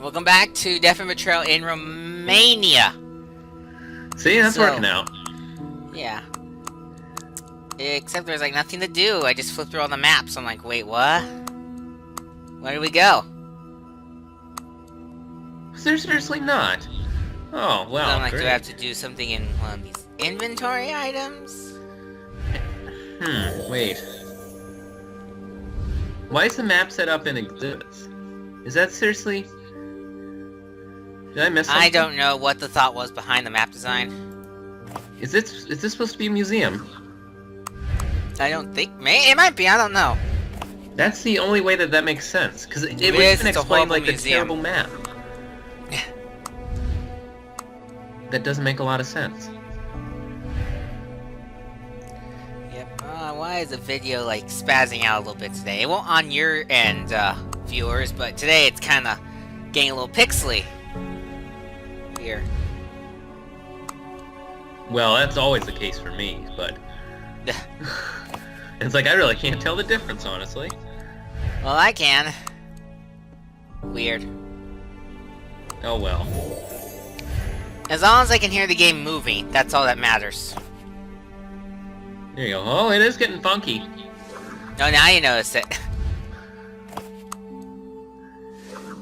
Welcome back to Death and Betrayal in Romania. See, that's working out. Yeah. Except there's like nothing to do. I just flipped through all the maps. I'm like, wait, what? Where do we go? There's seriously not. Oh, well, So I'm like, great. do I have to do something in one of these inventory items? Wait. Why is the map set up in exhibits? Is that seriously... Did I miss something? I don't know what the thought was behind the map design. Is this supposed to be a museum? I don't think... it might be, I don't know. That's the only way that makes sense, because it would even It's a explain, horrible like, the museum. terrible map. That doesn't make a lot of sense. Yep. Why is the video, like, spazzing out a little bit today? It won't on your end, viewers, but today it's kind of getting a little pixely. Here. Well, that's always the case for me, but... It's like, I really can't tell the difference, honestly. Well, I can. Weird. Oh well. As long as I can hear the game moving, that's all that matters. There you go. Oh, it is getting funky. Oh, now you notice it.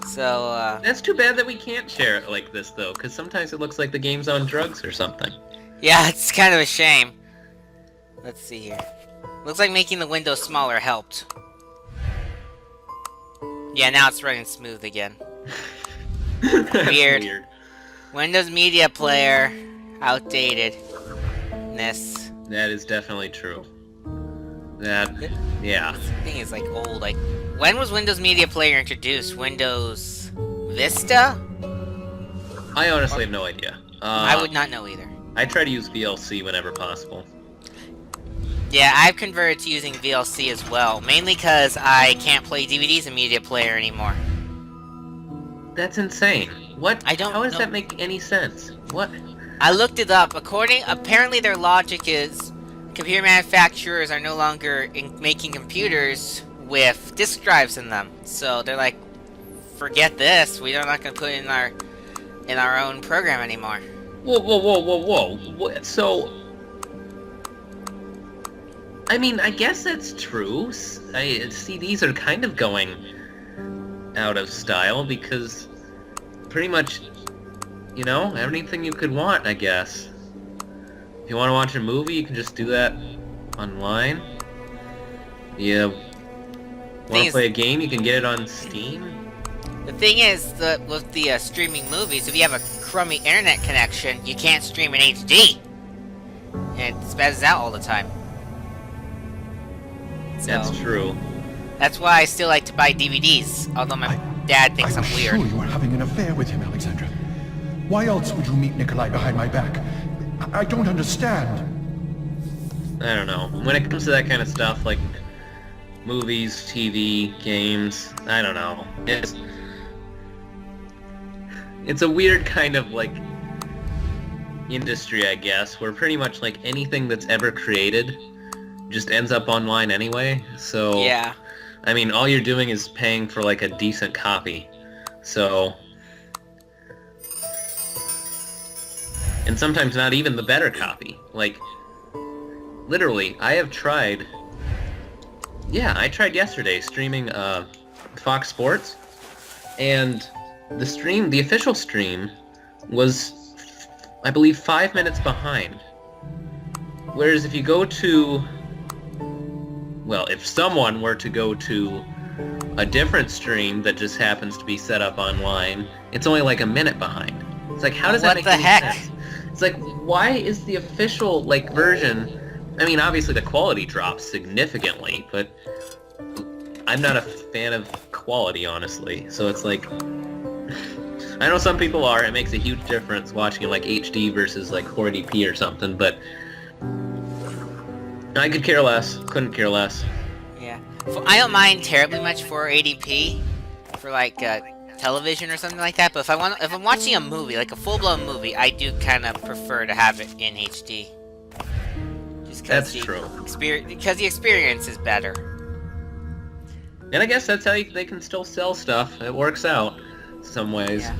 So, That's too bad that we can't share it like this, though, because sometimes it looks like the game's on drugs or something. yeah, it's kind of a shame. Let's see here. Looks like making the window smaller helped. Yeah, now it's running smooth again. Weird. Windows Media Player. Outdatedness. That is definitely true. That, yeah. This thing is like old. Like, when was Windows Media Player introduced? Windows Vista? I honestly have no idea. I would not know either. I try to use VLC whenever possible. Yeah, I've converted to using VLC as well, mainly because I can't play DVDs in Media Player anymore. That's insane. What? I don't How does know. that make any sense? What? I looked it up. Apparently their logic is computer manufacturers are no longer making computers with disk drives in them. So they're like, forget this. We're not going to put it in our own program anymore. Whoa, whoa, whoa, whoa, whoa. What? So... I mean, I guess that's true. CDs are kind of going out of style because pretty much, you know, everything you could want, I guess. If you want to watch a movie, you can just do that online. You want to play a game, you can get it on Steam. The thing is that with the streaming movies, if you have a crummy internet connection, you can't stream in HD. And it spazzes out all the time. That's So, true. that's why I still like to buy DVDs, although my dad thinks I'm weird. I'm sure you are having an affair with him, Alexandra. Why else would you meet Nikolai behind my back? I don't understand. I don't know. When it comes to that kind of stuff, like movies, TV, games, I don't know. It's a weird kind of, like, industry, I guess, where pretty much, like, anything that's ever created just ends up online anyway, so... Yeah. I mean, all you're doing is paying for, like, a decent copy, so... And sometimes not even the better copy. Like, literally, I have tried... Yeah, I tried yesterday streaming, Fox Sports, and the official stream was, I believe, 5 minutes behind. Whereas if you go to... Well, if someone were to go to a different stream that just happens to be set up online, it's only like a minute behind. It's like, how does that make any sense? It's like, why is the official, like, version... I mean, obviously the quality drops significantly, but I'm not a fan of quality, honestly. So it's like... I know some people are. It makes a huge difference watching it like HD versus like 480p or something, but... I could care less. Couldn't care less. Yeah. I don't mind terribly much 480p for like television or something like that, but if I'm watching a movie, like a full-blown movie, I do kind of prefer to have it in HD. Just That's true. Because the experience is better. And I guess that's how they can still sell stuff. It works out. some ways. Yeah.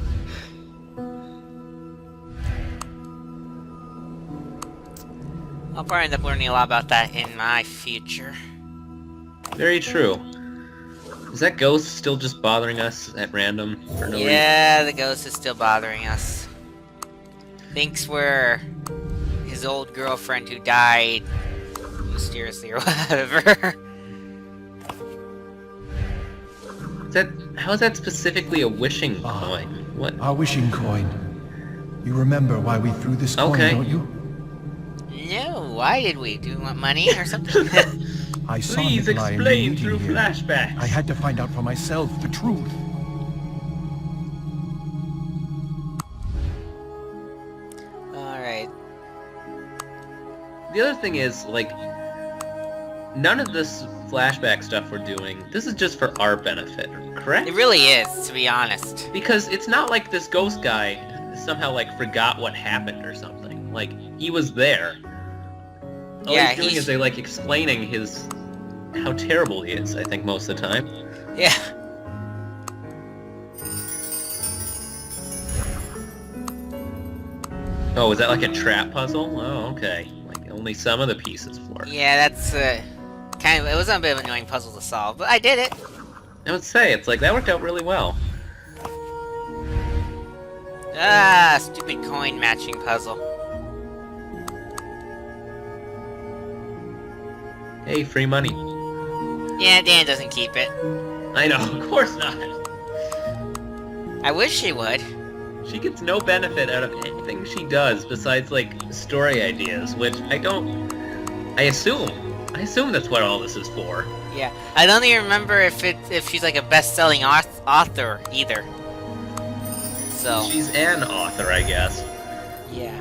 I'll probably end up learning a lot about that in my future. Very true. Is that ghost still just bothering us at random for no reason? Yeah, the ghost is still bothering us. Thinks we're his old girlfriend who died mysteriously or whatever. How is that specifically a wishing Ah. coin? What? Our wishing coin. You remember why we threw this coin, Okay. don't you? No, why did we? Do we want money or something? I saw Please Nikolai in the explain meeting through here. flashbacks. I had to find out for myself the truth. Alright. The other thing is, like, none of this flashback stuff we're doing, this is just for our benefit, correct? It really is, to be honest. Because it's not like this ghost guy somehow, like, forgot what happened or something. Like, he was there. All Yeah, he's doing he's- is they're, like, explaining how terrible he is, I think, most of the time. Yeah. Oh, is that like a trap puzzle? Oh, okay. Like, only some of the pieces for it. Yeah, that's kind of, it was a bit of an annoying puzzle to solve, but I did it. I would say, it's like, that worked out really well. Ah, stupid coin matching puzzle. Hey, free money. Yeah, Dan doesn't keep it. I know, of course not. I wish she would. She gets no benefit out of anything she does besides, like, story ideas, which I assume that's what all this is for. Yeah, I don't even remember if she's like a best-selling author either. So She's an author, I guess. yeah,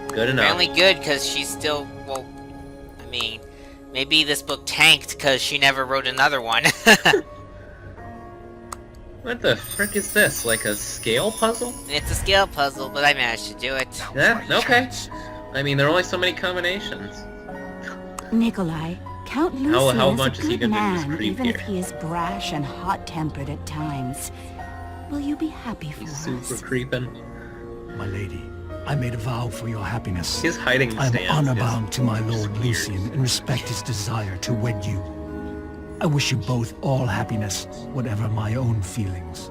Good enough. apparently good because she's still. Well, I mean, maybe this book tanked because she never wrote another one. What the frick is this? Like a scale puzzle? It's a scale puzzle, but I managed to do it. Yeah, okay. I mean, there are only so many combinations. Nikolai, Count How Lucian much is is a he good gonna do this man, creep even if here? he is brash and hot-tempered at times. Will you be happy for He's us? super creeping. My lady, I made a vow for your happiness. His hiding I am stance honor is bound to my lord weird. Lucian and respect his desire to wed you. I wish you both all happiness, whatever my own feelings.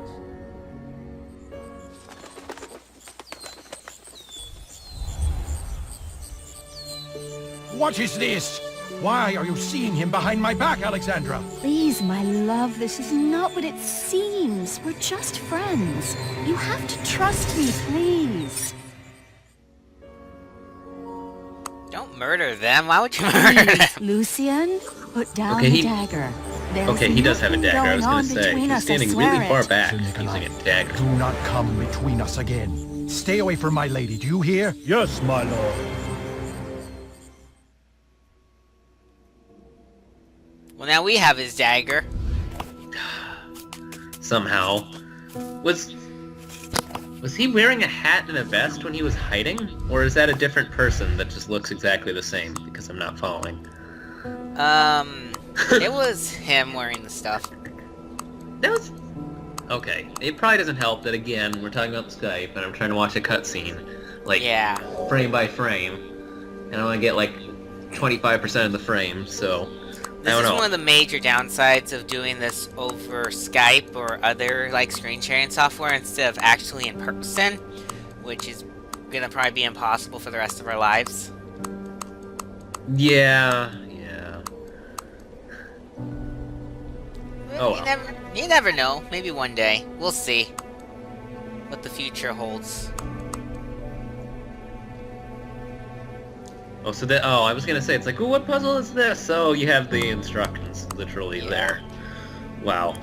What is this? Why are you seeing him behind my back, Alexandra? Please, my love, this is not what it seems. We're just friends. You have to trust me, please. Don't murder them. Why would you murder them? Please, Lucian, put down Okay, the he- dagger. There's Okay, he does have a nothing dagger, I was going gonna on say. between He's us, I standing swear really far it. back, Sir Nikolai, using a dagger. do not come between us again. Stay away from my lady, do you hear? Yes, my lord. Well, now we have his dagger. Somehow. Was he wearing a hat and a vest when he was hiding? Or is that a different person that just looks exactly the same? Because I'm not following. It was him wearing the stuff. That was... Okay. It probably doesn't help that, again, we're talking about Skype, and I'm trying to watch a cutscene. Like, Yeah. frame by frame. And I only get, like, 25% of the frame, so... I This don't is know. one of the major downsides of doing this over Skype or other like screen sharing software instead of actually in person, which is gonna probably be impossible for the rest of our lives. Yeah. Oh, you, well. you never know. Maybe one day. We'll see what the future holds. Oh, so that... Oh, I was gonna say, it's like, oh, what puzzle is this? Oh, you have the instructions literally Yeah. there. Wow.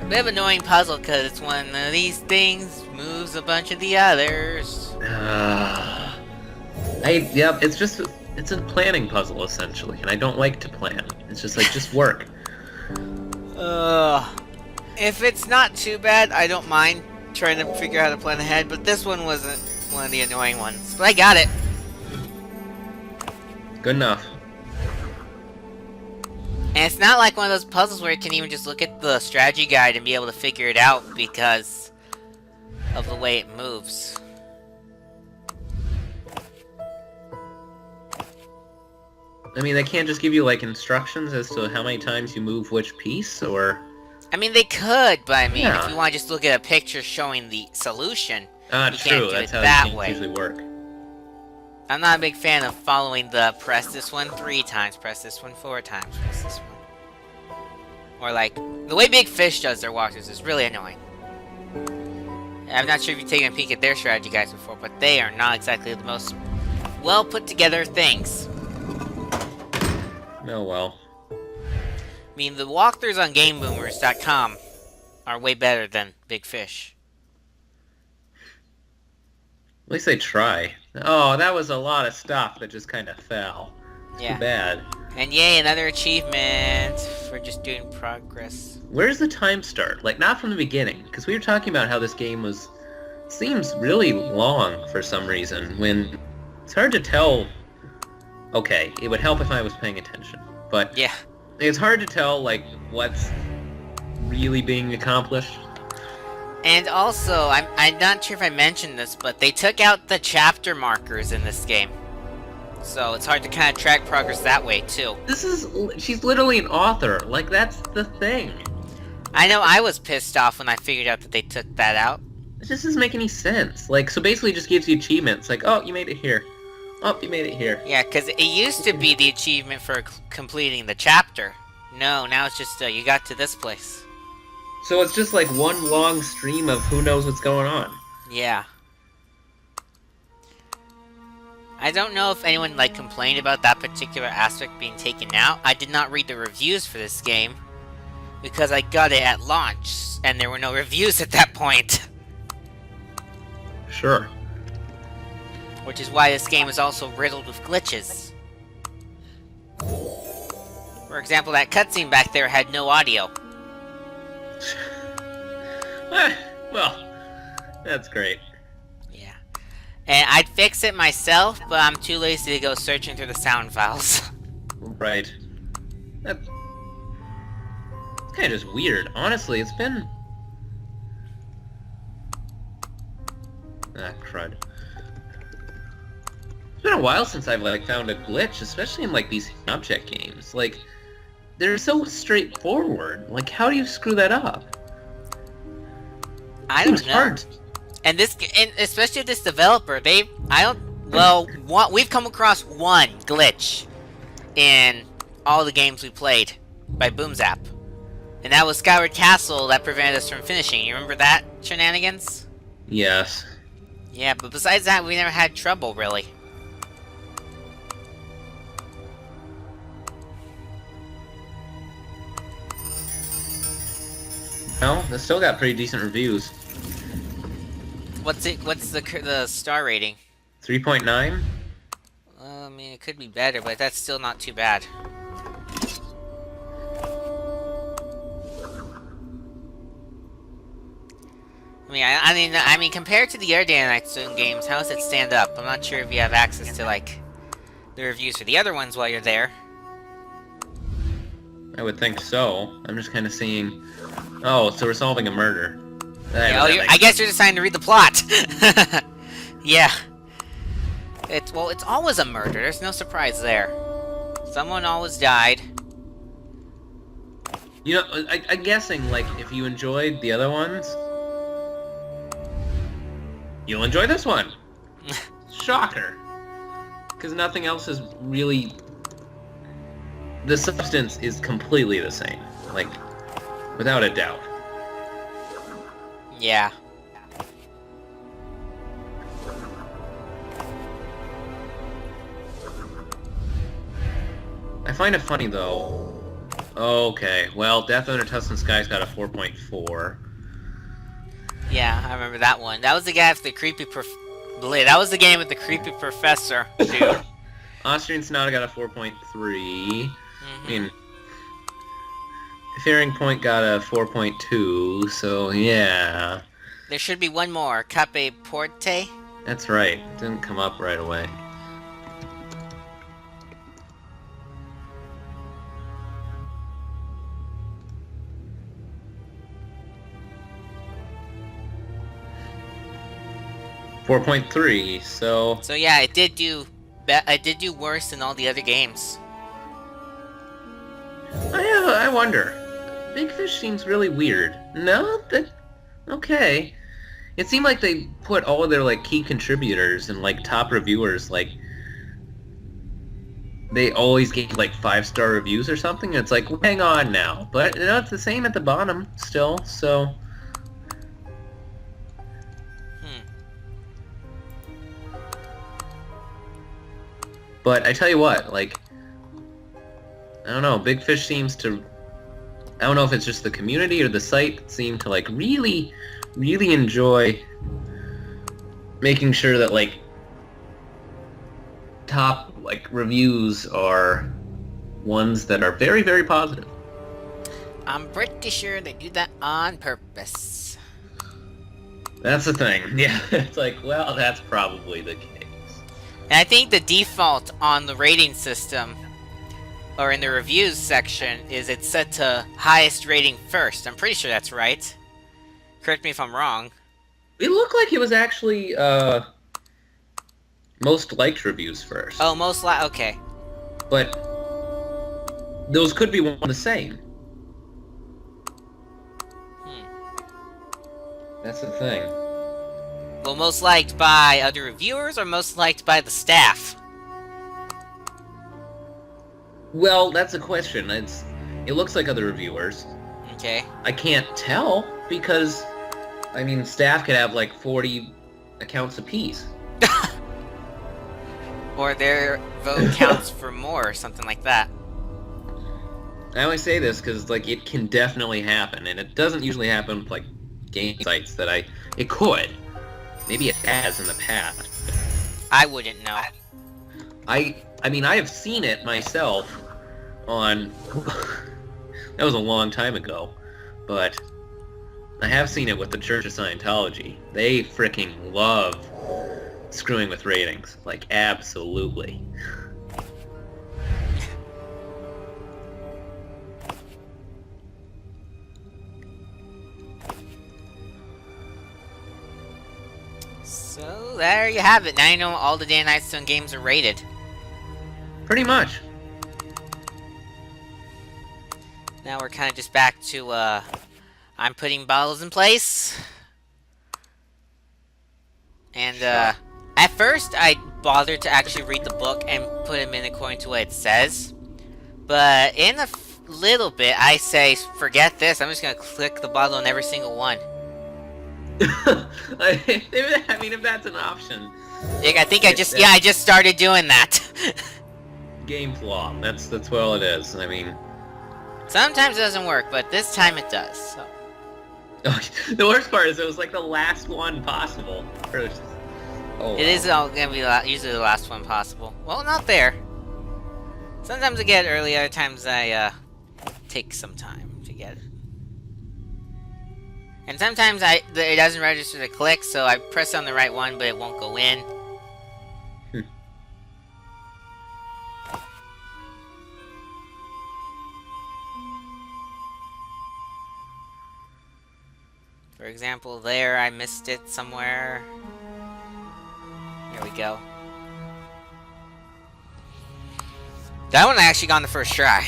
A bit of an annoying puzzle because it's one of these things moves a bunch of the others. Yep, it's a planning puzzle, essentially, and I don't like to plan. It's just like, just work. If it's not too bad, I don't mind trying to figure out how to plan ahead, but this one wasn't one of the annoying ones. But I got it. Good enough. And it's not like one of those puzzles where you can even just look at the strategy guide and be able to figure it out because of the way it moves. I mean, they can't just give you, like, instructions as to how many times you move which piece, or... I mean, they could, but I mean, Yeah. if you want to just look at a picture showing the solution, you True, can't do that's it how that these games way. usually work. I'm not a big fan of following the press this one 3 times, press this one 4 times, press this one. Or like, the way Big Fish does their walkthroughs is really annoying. I'm not sure if you've taken a peek at their strategy guides before, but they are not exactly the most well put together things. Oh well. I mean, the walkthroughs on GameBoomers.com are way better than Big Fish. At least they try. Oh, that was a lot of stuff that just kind of fell. Yeah. Too bad. And yay, another achievement for just doing progress. Where's the time start? Like, not from the beginning, because we were talking about how this game was... seems really long for some reason, when it's hard to tell... Okay, it would help if I was paying attention, but... Yeah. It's hard to tell, like, what's really being accomplished. And also, I'm not sure if I mentioned this, but they took out the chapter markers in this game. So it's hard to kind of track progress that way, too. This is... she's literally an author. Like, that's the thing. I know I was pissed off when I figured out that they took that out. It just doesn't make any sense. Like, so basically it just gives you achievements. Like, oh, you made it here. Oh, you made it here. Yeah, because it used to be the achievement for completing the chapter. No, now it's just, you got to this place. So it's just like one long stream of who knows what's going on. Yeah. I don't know if anyone, like, complained about that particular aspect being taken out. I did not read the reviews for this game, because I got it at launch, and there were no reviews at that point. Sure. Which is why this game is also riddled with glitches. For example, that cutscene back there had no audio. Well, that's great. Yeah. And I'd fix it myself, but I'm too lazy to go searching through the sound files. Right. That's kind of just weird. Honestly, it's been... Ah, crud. It's been a while since I've, like, found a glitch, especially in, like, these object games. Like, they're so straightforward. Like, how do you screw that up? I don't Seems know. hard. And especially this developer, we've come across one glitch in all the games we played by Boomzap. And that was Skyward Castle that prevented us from finishing. You remember that shenanigans? Yes. Yeah, but besides that, we never had trouble, really. Well, they still got pretty decent reviews. What's the star rating? 3.9? I mean, it could be better, but that's still not too bad. I mean, compared to the other Knightstone games, how does it stand up? I'm not sure if you have access to, like, the reviews for the other ones while you're there. I would think so. I'm just kind of seeing... Oh, so we're solving a murder. Yeah, I guess you're deciding to read the plot. Yeah. It's always a murder. There's no surprise there. Someone always died. You know, I'm guessing, like, if you enjoyed the other ones, you'll enjoy this one. Shocker. Because nothing else is really... The substance is completely the same. Like, without a doubt. Yeah. I find it funny, though. Okay, well, Death Under Tuscan Sky's got a 4.4. Yeah, I remember that one. That was the guy with the creepy that was the game with the creepy professor, dude. Austrian Sonata got a 4.3. Mm-hmm. I mean, Fearing Point got a 4.2, so yeah. There should be one more. Cape Porte? That's right. It didn't come up right away. 4.3. So So yeah, it did do worse than all the other games. I wonder. Big Fish seems really weird. No, that okay. It seemed like they put all of their like key contributors and like top reviewers like they always gave like 5-star reviews or something. And it's like, well, hang on now, but you know it's the same at the bottom still. So But I tell you what, like, I don't know, Big Fish seems to, I don't know if it's just the community or the site seem to, like, really, really enjoy making sure that, like, top, like, reviews are ones that are very, very positive. I'm pretty sure they do that on purpose. That's the thing. Yeah, it's like, well, that's probably the case. And I think the default on the rating system, or in the reviews section, is it's set to highest rating first. I'm pretty sure that's right. Correct me if I'm wrong. It looked like it was actually, most liked reviews first. Oh, okay. But those could be one and the same. That's the thing. Well, most liked by other reviewers or most liked by the staff? Well, that's a question. It looks like other reviewers. Okay. I can't tell because, I mean, staff could have like 40 accounts apiece. Or their vote counts for more or something like that. I always say this because, like, it can definitely happen, and it doesn't usually happen with, like, game sites that it could. Maybe it has in the past. I wouldn't know. I mean, I have seen it myself on... that was a long time ago, but I have seen it with the Church of Scientology. They fricking love screwing with ratings. Like, absolutely. So, there you have it. Now you know all the Dan Knightstone games are rated. Pretty much. Now we're kind of just back to, I'm putting bottles in place. And, at first I bothered to actually read the book and put them in according to what it says. But in a little bit, I say, forget this, I'm just gonna click the bottle on every single one. I mean, if that's an option. I think I just started doing that. Game flaw. That's all it is. I mean... Sometimes it doesn't work, but this time it does, so. The worst part is it was like the last one possible. Oh, It is all gonna be usually the last one possible. Well, not there. Sometimes I get it early, other times I take some time to get it. And sometimes it doesn't register to click, so I press on the right one, but it won't go in. For example, there, I missed it somewhere. Here we go. That one I actually got on the first try.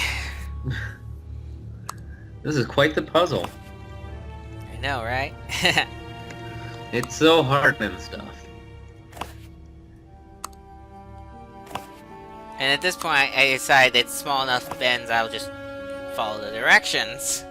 This is quite the puzzle. I know, right? It's so hard and stuff. And at this point, I decide that small enough bends, I'll just follow the directions.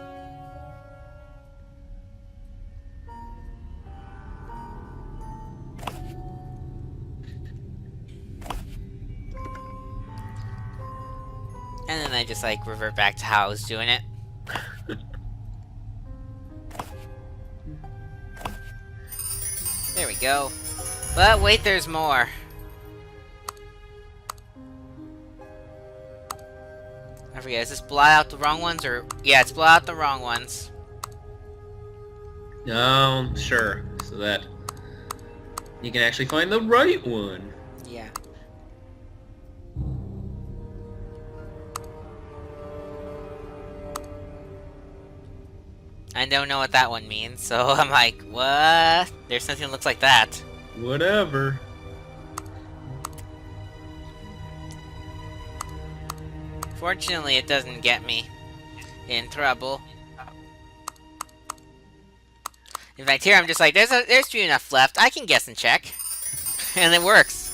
And then I just, like, revert back to how I was doing it. There we go. But wait, there's more. I forget, is this blot out the wrong ones, or... Yeah, it's blot out the wrong ones. Sure. So that you can actually find the right one. Yeah. I don't know what that one means, so I'm like, what? There's something that looks like that. Whatever. Fortunately, it doesn't get me in trouble. In fact, here I'm just like, there's few enough left. I can guess and check. And it works.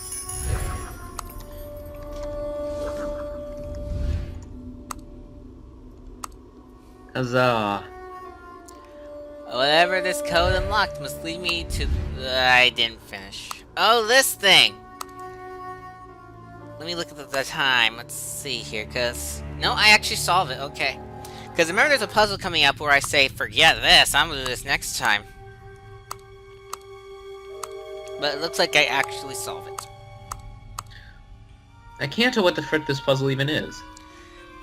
Huzzah. Whatever this code unlocked must lead me to... I didn't finish. Oh, this thing! Let me look at the time. Let's see here, because... No, I actually solved it. Okay. Because remember there's a puzzle coming up where I say, forget this, I'm gonna do this next time. But it looks like I actually solve it. I can't tell what the frick this puzzle even is.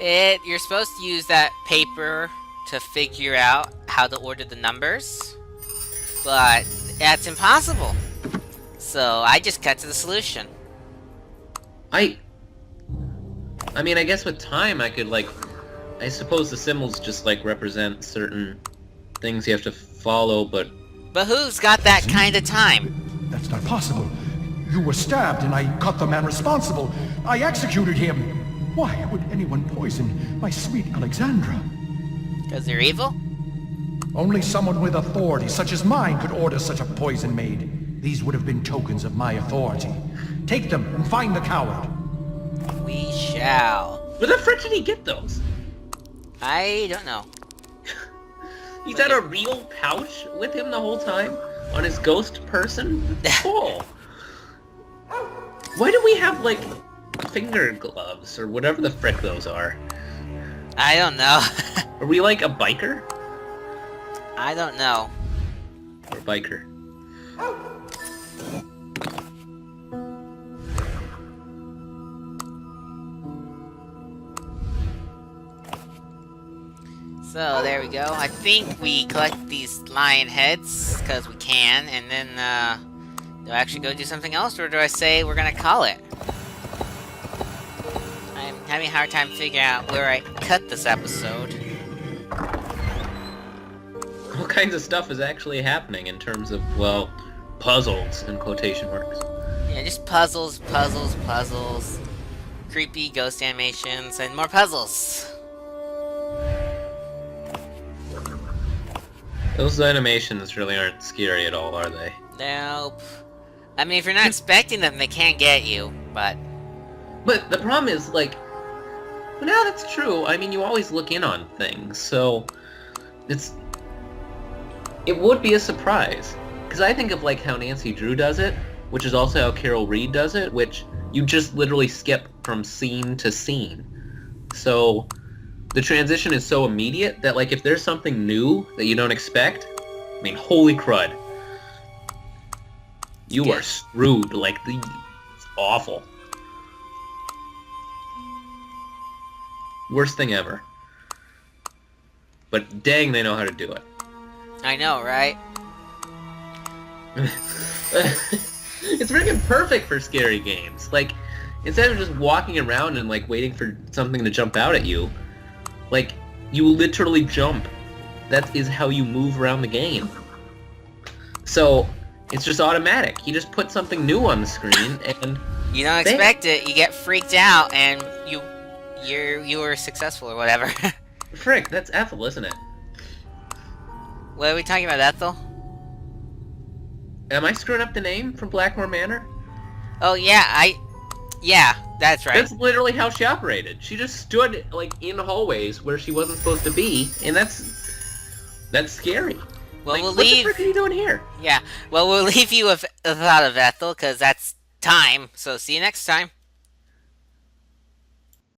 You're supposed to use that paper to figure out how to order the numbers. But that's impossible. So I just cut to the solution. I mean, I guess with time I could, like... I suppose the symbols just, like, represent certain things you have to follow, but... But who's got that kind of time? That's not possible. You were stabbed and I caught the man responsible. I executed him. Why would anyone poison my sweet Alexandra? Because they're evil? Only someone with authority such as mine could order such a poison made. These would have been tokens of my authority. Take them and find the coward. We shall. Where the frick did he get those? I don't know. He's had a real pouch with him the whole time? On his ghost person? Cool. Why do we have, like, finger gloves, or whatever the frick those are? I don't know. Are we like a biker? I don't know. Or biker? So, there we go. I think we collect these lion heads, because we can, and then, do I actually go do something else, or do I say we're gonna call it? I'm having a hard time figuring out where I cut this episode. What kinds of stuff is actually happening in terms of, well, puzzles, in quotation marks? Yeah, just puzzles, puzzles, puzzles. Creepy ghost animations, and more puzzles. Those animations really aren't scary at all, are they? Nope. I mean, if you're not expecting them, they can't get you, but... But the problem is, like... Well, now that's true. I mean, you always look in on things, so... It would be a surprise. Because I think of, like, how Nancy Drew does it, which is also how Carol Reed does it, which you just literally skip from scene to scene. So... The transition is so immediate that, like, if there's something new that you don't expect, I mean, holy crud. You are screwed. Like, it's awful. Worst thing ever. But dang, they know how to do it. I know, right? It's freaking perfect for scary games. Like, instead of just walking around and, like, waiting for something to jump out at you, like, you literally jump. That is how you move around the game. So, it's just automatic. You just put something new on the screen, and... You don't expect it, you get freaked out, and you were successful or whatever. Frick, that's Ethel, isn't it? What are we talking about, Ethel? Am I screwing up the name from Blackmore Manor? Oh, yeah, yeah, that's right. That's literally how she operated. She just stood, like, in hallways where she wasn't supposed to be, and that's scary. Well, like, we'll what leave... the frick are you doing here? Yeah, well, we'll leave you with a thought of Ethel, because that's time, so see you next time.